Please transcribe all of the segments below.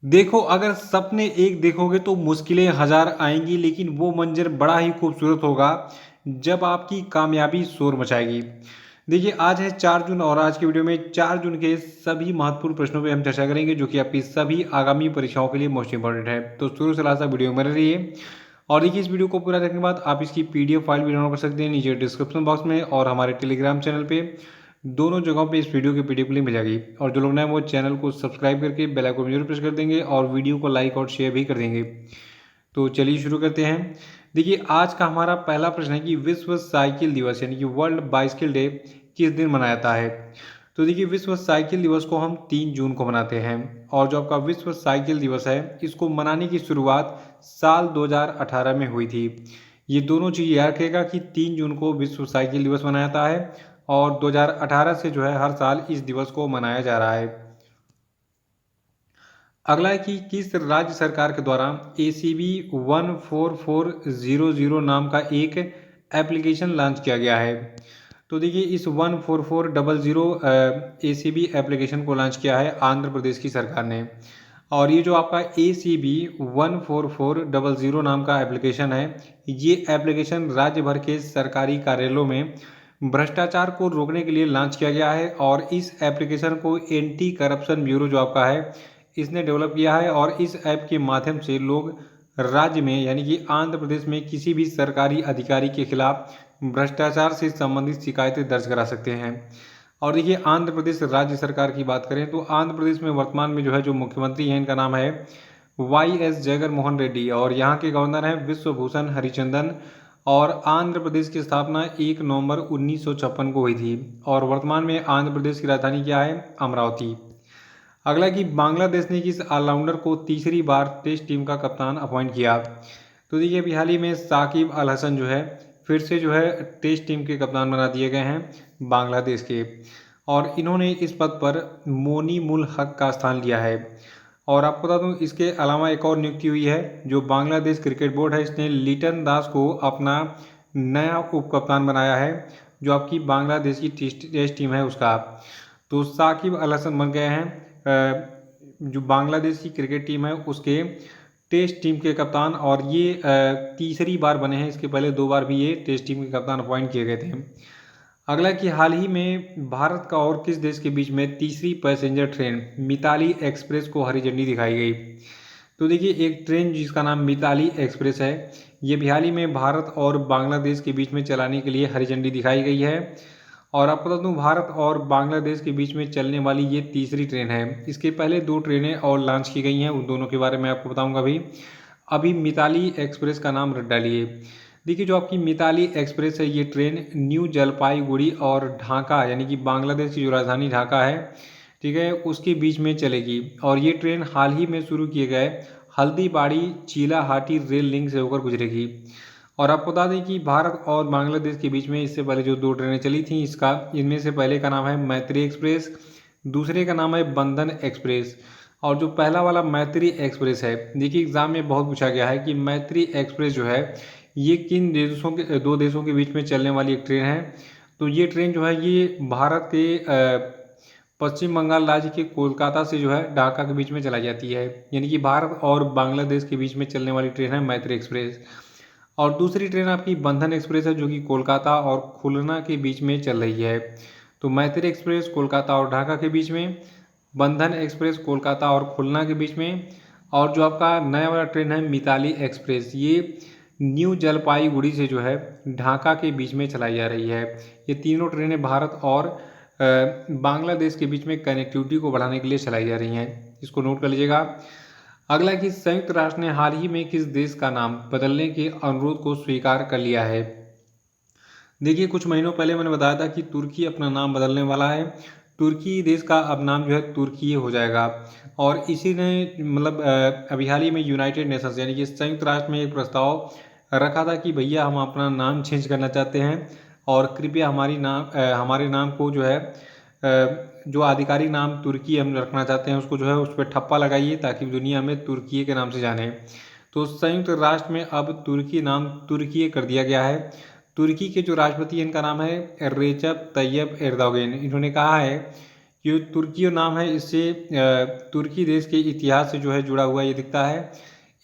देखो, अगर सपने एक देखोगे तो मुश्किलें हज़ार आएँगी, लेकिन वो मंज़र बड़ा ही खूबसूरत होगा, जब आपकी कामयाबी शोर मचाएगी। देखिए, आज है 4 जून और आज की वीडियो में 4 जून के सभी महत्वपूर्ण प्रश्नों पे हम चर्चा करेंगे, जो कि आपकी सभी आगामी परीक्षाओं के लिए मोस्ट इम्पोर्टेंट है। तो शुरू से लास्ट तक वीडियो में बने रहिए और देखिए, इस वीडियो को पूरा देखने के बाद आप इसकी पीडीएफ फाइल भी डाउनलोड कर सकते हैं नीचे डिस्क्रिप्शन बॉक्स में और हमारे टेलीग्राम चैनल पे। दोनों जगहों पे इस वीडियो की पीडीएफ लिंक मिल जाएगी और जो लोग नए हैं वो चैनल को सब्सक्राइब करके बेल आइकन को जरूर प्रेस कर देंगे और वीडियो को लाइक और शेयर भी कर देंगे। तो चलिए शुरू करते हैं। देखिए, आज का हमारा पहला प्रश्न है कि विश्व साइकिल दिवस यानी कि वर्ल्ड बाइसिकल डे किस दिन मनाया जाता है। तो देखिए, विश्व साइकिल दिवस को हम 3 जून को मनाते हैं और जो आपका विश्व साइकिल दिवस है इसको मनाने की शुरुआत साल 2018 में हुई थी। ये दोनों चीज़ याद रखिएगा कि 3 जून को विश्व साइकिल दिवस मनाया जाता है और 2018 से जो है हर साल इस दिवस को मनाया जा रहा है। अगला है कि किस राज्य सरकार के द्वारा ACB 14400 नाम का एक एप्लीकेशन लॉन्च किया गया है। तो देखिए, इस 14400 ACB एप्लीकेशन को लॉन्च किया है आंध्र प्रदेश की सरकार ने। और ये जो आपका ACB 14400 नाम का एप्लीकेशन है, ये एप्लीकेशन राज्य भर के सरकारी कार्यालयों में भ्रष्टाचार को रोकने के लिए लॉन्च किया गया है और इस एप्लीकेशन को एंटी करप्शन ब्यूरो जो आपका है इसने डेवलप किया है और इस ऐप के माध्यम से लोग राज्य में यानी कि आंध्र प्रदेश में किसी भी सरकारी अधिकारी के खिलाफ भ्रष्टाचार से संबंधित शिकायतें दर्ज करा सकते हैं। और देखिए, आंध्र प्रदेश राज्य सरकार की बात करें तो आंध्र प्रदेश में वर्तमान में जो है जो मुख्यमंत्री हैं इनका नाम है YS जगन मोहन रेड्डी और यहाँ के गवर्नर हैं विश्वभूषण हरिचंदन। और आंध्र प्रदेश की स्थापना 1 नवंबर 1956 को हुई थी और वर्तमान में आंध्र प्रदेश की राजधानी क्या है, अमरावती। अगला कि बांग्लादेश ने किस ऑलराउंडर को तीसरी बार टेस्ट टीम का कप्तान अपॉइंट किया। तो देखिए, अभी हाल ही में साकिब अल हसन जो है फिर से जो है टेस्ट टीम के कप्तान बना दिए गए हैं बांग्लादेश के और इन्होंने इस पद पर मोनी मुल हक का स्थान लिया है। और आपको बता दूं, इसके अलावा एक और नियुक्ति हुई है जो बांग्लादेश क्रिकेट बोर्ड है, इसने लिटन दास को अपना नया उप कप्तान बनाया है, जो आपकी बांग्लादेश की टेस्ट टीम है उसका। तो साकिब अल हसन बन गए हैं जो बांग्लादेश की क्रिकेट टीम है उसके टेस्ट टीम के कप्तान और ये तीसरी बार बने हैं। इसके पहले 2 बार भी ये टेस्ट टीम के कप्तान अपॉइंट किए गए थे। अगला कि हाल ही में भारत का और किस देश के बीच में तीसरी पैसेंजर ट्रेन मिताली एक्सप्रेस को हरी झंडी दिखाई गई। तो देखिए, एक ट्रेन जिसका नाम मिताली एक्सप्रेस है, ये भी हाल ही में भारत और बांग्लादेश के बीच में चलाने के लिए हरी झंडी दिखाई गई है। और आपको बता दूं, भारत और बांग्लादेश के बीच में चलने वाली ये तीसरी ट्रेन है। इसके पहले 2 ट्रेनें और लॉन्च की गई हैं, उन दोनों के बारे में आपको बताऊंगा अभी। अभी मिताली एक्सप्रेस का नाम रट डालिए। देखिए, जो आपकी मिताली एक्सप्रेस है ये ट्रेन न्यू जलपाईगुड़ी और ढाका यानी कि बांग्लादेश की जो राजधानी ढाका है, ठीक है, उसके बीच में चलेगी। और ये ट्रेन हाल ही में शुरू किए गए हल्दीबाड़ी चीलाहाटी रेल लिंक से होकर गुजरेगी। और आपको बता दें कि भारत और बांग्लादेश के बीच में इससे पहले जो 2 ट्रेनें चली थी इसका इनमें से पहले का नाम है मैत्री एक्सप्रेस, दूसरे का नाम है बंधन एक्सप्रेस। और जो पहला वाला मैत्री एक्सप्रेस है, देखिए एग्जाम में बहुत पूछा गया है कि मैत्री एक्सप्रेस जो है ये किन देशों के 2 देशों के बीच में चलने वाली एक ट्रेन है। तो ये ट्रेन जो है ये भारत के पश्चिम बंगाल राज्य के कोलकाता से जो है ढाका के बीच में चलाई जाती है, यानी कि भारत और बांग्लादेश के बीच में चलने वाली ट्रेन है मैत्री एक्सप्रेस। और दूसरी ट्रेन आपकी बंधन एक्सप्रेस है जो कि कोलकाता और खुलना के बीच में चल रही है। तो मैत्री एक्सप्रेस कोलकाता और ढाका के बीच में, बंधन एक्सप्रेस कोलकाता और खुलना के बीच में, और जो आपका नया वाला ट्रेन है मिताली एक्सप्रेस ये न्यू जलपाईगुड़ी से जो है ढाका के बीच में चलाई जा रही है। ये तीनों ट्रेनें भारत और बांग्लादेश के बीच में कनेक्टिविटी को बढ़ाने के लिए चलाई जा रही हैं, इसको नोट कर लीजिएगा। अगला कि संयुक्त राष्ट्र ने हाल ही में किस देश का नाम बदलने के अनुरोध को स्वीकार कर लिया है। देखिए, कुछ महीनों पहले मैंने बताया था कि तुर्की अपना नाम बदलने वाला है। तुर्की देश का अब नाम जो है तुर्की हो जाएगा। और इसी ने मतलब अभी हाल ही में यूनाइटेड नेशंस यानी कि संयुक्त राष्ट्र में एक प्रस्ताव रखा था कि भैया हम अपना नाम चेंज करना चाहते हैं और कृपया हमारे नाम को जो है जो आधिकारिक नाम तुर्की हम रखना चाहते हैं उसको जो है उस पर ठप्पा लगाइए ताकि दुनिया में तुर्की के नाम से जाने। तो संयुक्त राष्ट्र में अब तुर्की नाम तुर्की कर दिया गया है। तुर्की के जो राष्ट्रपति हैं इनका नाम है रेजब तैयब एर्दोगन। इन्होंने कहा है जो तुर्की नाम है इससे तुर्की देश के इतिहास से जो है जुड़ा हुआ ये दिखता है।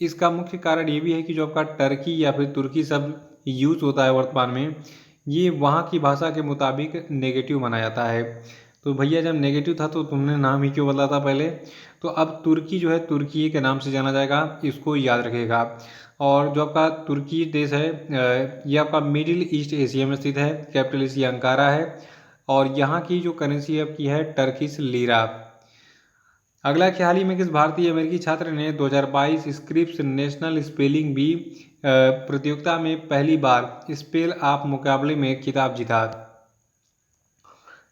इसका मुख्य कारण ये भी है कि जो आपका टर्की या फिर तुर्की शब्द यूज होता है वर्तमान में, ये वहाँ की भाषा के मुताबिक नेगेटिव माना जाता है। तो भैया जब नेगेटिव था तो तुमने नाम ही क्यों बदला था पहले। तो अब तुर्की जो है तुर्की के नाम से जाना जाएगा, इसको याद रखेगा। और जो आपका तुर्की देश है ये आपका मिडिल ईस्ट एशिया में स्थित है। कैपिटल इसकी अंकारा है और यहाँ की जो करेंसी आपकी है टर्किश लीरा। अगला कि हाल ही में किस भारतीय अमेरिकी छात्र ने 2022 स्क्रिप्स नेशनल स्पेलिंग बी प्रतियोगिता में पहली बार स्पेल आप मुकाबले में खिताब जीता।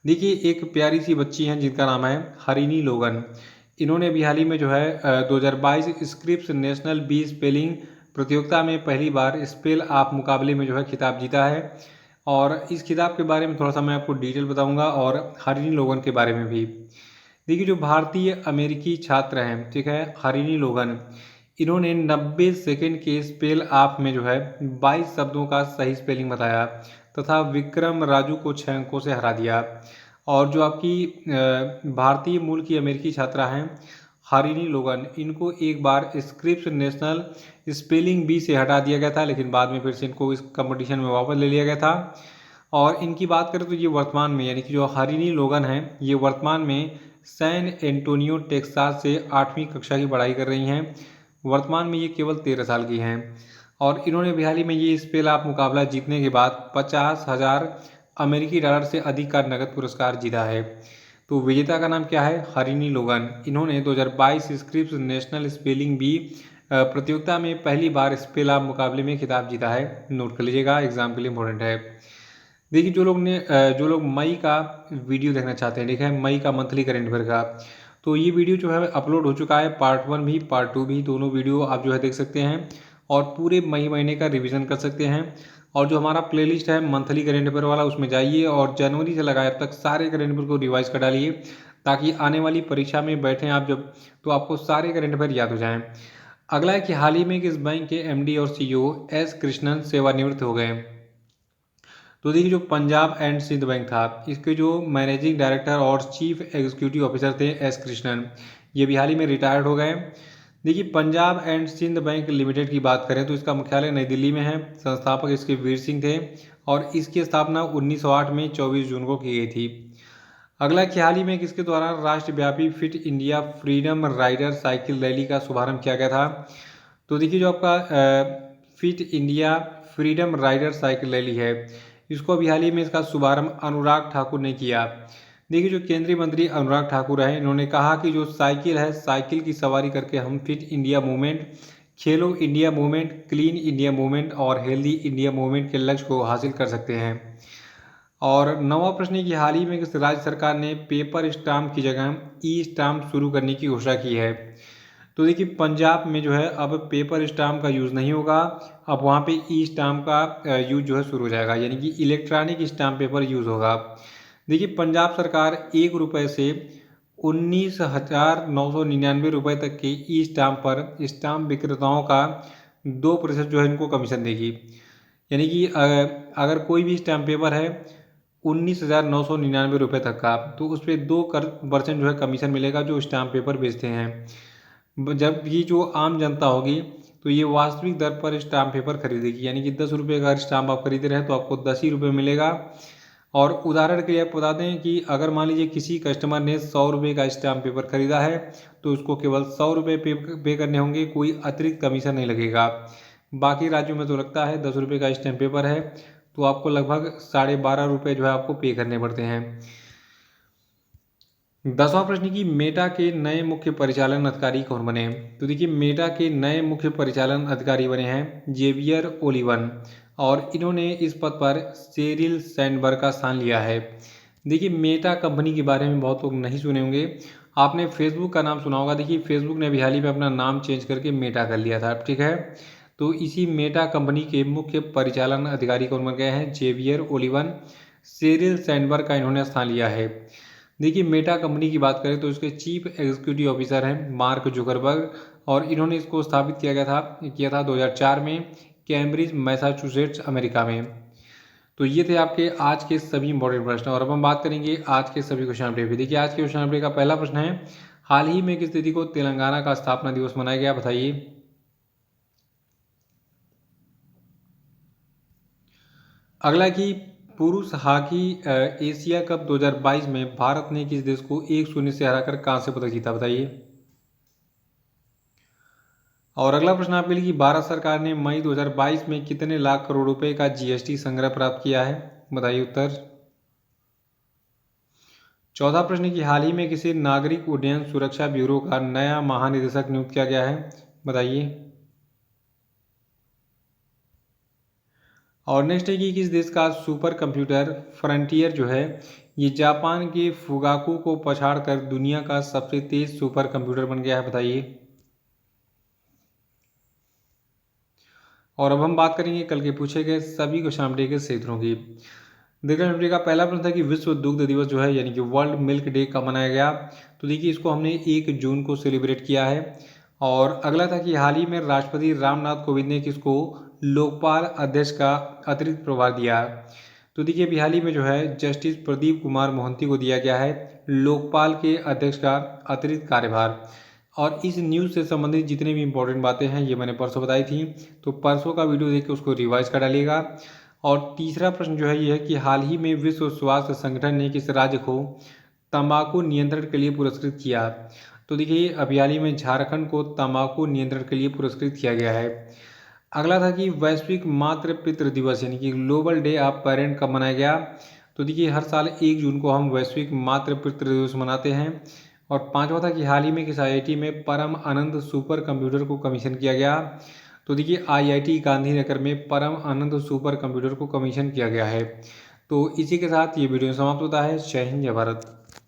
देखिए एक प्यारी सी बच्ची हैं जिनका नाम है हरिनी लोगन। इन्होंने अभी हाल ही में जो है 2022 स्क्रिप्स नेशनल बी स्पेलिंग प्रतियोगिता में पहली बार स्पेल आप मुकाबले में जो है खिताब जीता है। और इस खिताब के बारे में थोड़ा सा मैं आपको डिटेल बताऊंगा और हरिनी लोगन के बारे में भी। देखिए जो भारतीय अमेरिकी छात्र हैं, ठीक है, हरिनी लोगन, इन्होंने 90 सेकेंड के स्पेल आप में जो है 22 शब्दों का सही स्पेलिंग बताया तथा विक्रम राजू को 6 अंकों से हरा दिया। और जो आपकी भारतीय मूल की अमेरिकी छात्रा हैं हरिनी लोगन, इनको एक बार स्क्रिप्स नेशनल स्पेलिंग बी से हटा दिया गया था, लेकिन बाद में फिर से इनको इस कंपटीशन में वापस ले लिया गया था। और इनकी बात करें तो ये वर्तमान में यानी कि जो हरिनी लोगन हैं ये वर्तमान में सैन एंटोनियो टेक्सास से 8वीं कक्षा की पढ़ाई कर रही हैं। वर्तमान में ये केवल 13 साल की हैं और इन्होंने भी हाल ही में ये स्पेल आप मुकाबला जीतने के बाद 50,000 अमेरिकी डॉलर से अधिक का नगद पुरस्कार जीता है। तो विजेता का नाम क्या है? हरिनी लोगन। इन्होंने 2022 स्क्रिप्स नेशनल स्पेलिंग बी प्रतियोगिता में पहली बार स्पेल आप मुकाबले में खिताब जीता है। नोट कर लीजिएगा, एग्जाम के लिए इंपॉर्टेंट है। देखिए जो लोग मई का वीडियो देखना चाहते हैं, ठीक है, मई का मंथली करेंट अफेयर का, तो ये वीडियो जो है अपलोड हो चुका है, पार्ट 1 भी पार्ट 2 भी, दोनों वीडियो आप जो है देख सकते हैं और पूरे मई महीने का रिवीजन कर सकते हैं। और जो हमारा प्लेलिस्ट है मंथली करेंट अफेयर वाला, उसमें जाइए और जनवरी से लगाए अब तक सारे करेंट अफेयर को रिवाइज कर डालिए, ताकि आने वाली परीक्षा में बैठें आप जब तो आपको सारे करेंट अफेयर याद हो जाएं। अगला है कि हाल ही में किस बैंक के एमडी और सीईओ एस कृष्णन सेवानिवृत्त हो गए। तो देखिए जो पंजाब एंड सिंध बैंक था, इसके जो मैनेजिंग डायरेक्टर और चीफ एग्जीक्यूटिव ऑफिसर थे एस कृष्णन, ये भी हाल ही में रिटायर्ड हो गए। देखिए Punjab and Sindh bank limited की बात करें तो इसका मुख्यालय नई दिल्ली में है। संस्थापक इसके वीर सिंह थे और इसकी स्थापना 1908 में 24 जून को की गई थी। अगला कि हाल ही में किसके द्वारा राष्ट्रव्यापी fit India freedom rider cycle rally का शुभारंभ किया गया था। तो देखिए जो आपका fit India freedom rider cycle rally है, इसको अभी हाल ही में इसका शुभारंभ अनुराग ठाकुर ने किया। देखिए जो केंद्रीय मंत्री अनुराग ठाकुर हैं, इन्होंने कहा कि जो साइकिल है, साइकिल की सवारी करके हम फिट इंडिया मूवमेंट, खेलो India movement, clean India movement और हेल्दी इंडिया मूवमेंट के लक्ष्य को हासिल कर सकते हैं। और नवा प्रश्न है कि हाल ही में किस राज्य सरकार ने पेपर स्टाम्प की जगह ई स्टाम्प शुरू करने की घोषणा की है। तो देखिए पंजाब में जो है अब पेपर स्टाम्प का यूज़ नहीं होगा, अब वहाँ पे ई स्टाम्प का यूज जो है शुरू हो जाएगा, यानी कि इलेक्ट्रॉनिक स्टाम्प पेपर यूज़ होगा। देखिए पंजाब सरकार 1 रुपये से 19,999 रुपये तक के ई स्टाम्प पर स्टाम्प विक्रेताओं का 2% जो है इनको कमीशन देगी। यानी कि अगर कोई भी स्टाम्प पेपर है 19,999 रुपये तक का, तो उस पर 2% जो है कमीशन मिलेगा जो स्टाम्प पेपर बेचते हैं। जबकि जो आम जनता होगी तो ये वास्तविक दर पर स्टाम्प पेपर खरीदेगी, यानी कि 10 रुपये का स्टाम्प आप खरीद रहे हैं तो आपको 10 ही रुपये मिलेगा। और उदाहरण के लिए आप बता दें कि अगर मान लीजिए किसी कस्टमर ने 100 रुपये का स्टाम्प पेपर खरीदा है तो उसको केवल 100 रुपये पे करने होंगे, कोई अतिरिक्त कमीशन नहीं लगेगा। बाकी राज्यों में तो लगता है 10 रुपये का स्टाम्प पेपर है तो आपको लगभग 12.5 रुपये जो है आपको पे करने पड़ते हैं। 10वां प्रश्न की मेटा के नए मुख्य परिचालन अधिकारी कौन बने। तो देखिए मेटा के नए मुख्य परिचालन अधिकारी बने हैं जेवियर ओलिवन और इन्होंने इस पद पर शेरिल सैंडबर्ग का स्थान लिया है। देखिए मेटा कंपनी के बारे में बहुत लोग नहीं सुने होंगे, आपने फेसबुक का नाम सुना होगा। देखिए फेसबुक ने अभी हाल ही में अपना नाम चेंज करके मेटा कर लिया था, ठीक है। तो इसी मेटा कंपनी के मुख्य परिचालन अधिकारी कौन बन गए हैं? Xavier Olivan. शेरिल सैंडबर्ग का इन्होंने स्थान लिया है। देखिए मेटा कंपनी की बात करें तो इसके चीफ एग्जीक्यूटिव ऑफिसर हैं मार्क जुकरबर्ग और इन्होंने इसको स्थापित किया था 2004 में कैम्ब्रिज मैसाचुसेट्स अमेरिका में। तो ये थे आपके आज के सभी इंपॉर्टेंट प्रश्न और अब हम बात करेंगे आज के सभी क्वेश्चन अपडेट भी। देखिए आज के क्वेश्चन अपडेट का पहला प्रश्न है, हाल ही में किस तिथि को तेलंगाना का स्थापना दिवस मनाया गया, बताइए। अगला कि पुरुष हॉकी एशिया कप 2022 में भारत ने किस देश को 1-0 से हराकर कांस्य पदक जीता, बताइए। और अगला प्रश्न आपके लिए कि भारत सरकार ने मई 2022 में कितने लाख करोड़ रुपए का जीएसटी संग्रह प्राप्त किया है, बताइए उत्तर। चौथा प्रश्न कि हाल ही में किसी नागरिक उड्डयन सुरक्षा ब्यूरो का नया महानिदेशक नियुक्त किया गया है, बताइए। और नेक्स्ट है कि किस देश का सुपर कंप्यूटर फ्रंटियर जो है ये जापान के फुगाकू को पछाड़कर दुनिया का सबसे तेज सुपर कंप्यूटर बन गया है, बताइए। और अब हम बात करेंगे कल के पूछे गए सभी क्वेश्चन अपडेट के क्षेत्रों की। देखिए अपडेट का पहला प्रश्न था कि विश्व दुग्ध दिवस जो है यानी कि वर्ल्ड मिल्क डे कब मनाया गया, तो देखिए इसको हमने 1 जून को सेलिब्रेट किया है। और अगला था कि हाल ही में राष्ट्रपति रामनाथ कोविंद ने किसको लोकपाल अध्यक्ष का अतिरिक्त प्रभार दिया, तो देखिए अभी हाल ही में जो है जस्टिस प्रदीप कुमार मोहंती को दिया गया है लोकपाल के अध्यक्ष का अतिरिक्त कार्यभार। और इस न्यूज़ से संबंधित जितने भी इंपॉर्टेंट बातें हैं ये मैंने परसों बताई थी, तो परसों का वीडियो देख के उसको रिवाइज कर डालिएगा। और तीसरा प्रश्न जो है ये है कि हाल ही में विश्व स्वास्थ्य संगठन ने किस राज्य को तंबाकू नियंत्रण के लिए पुरस्कृत किया, तो देखिए अभी हाल ही में झारखंड को तंबाकू नियंत्रण के लिए पुरस्कृत किया गया है। अगला था कि वैश्विक मातृ पितृ दिवस यानी कि ग्लोबल डे ऑफ पेरेंट कब मनाया गया, तो देखिए हर साल 1 जून को हम वैश्विक मातृ पितृ दिवस मनाते हैं। और पांचवा था कि हाल ही में किस आईआईटी में परम आनंद सुपर कंप्यूटर को कमीशन किया गया, तो देखिए आईआईटी गांधीनगर में परम आनंद सुपर कंप्यूटर को कमीशन किया गया है। तो इसी के साथ ये वीडियो समाप्त होता है। जय हिंद जय भारत।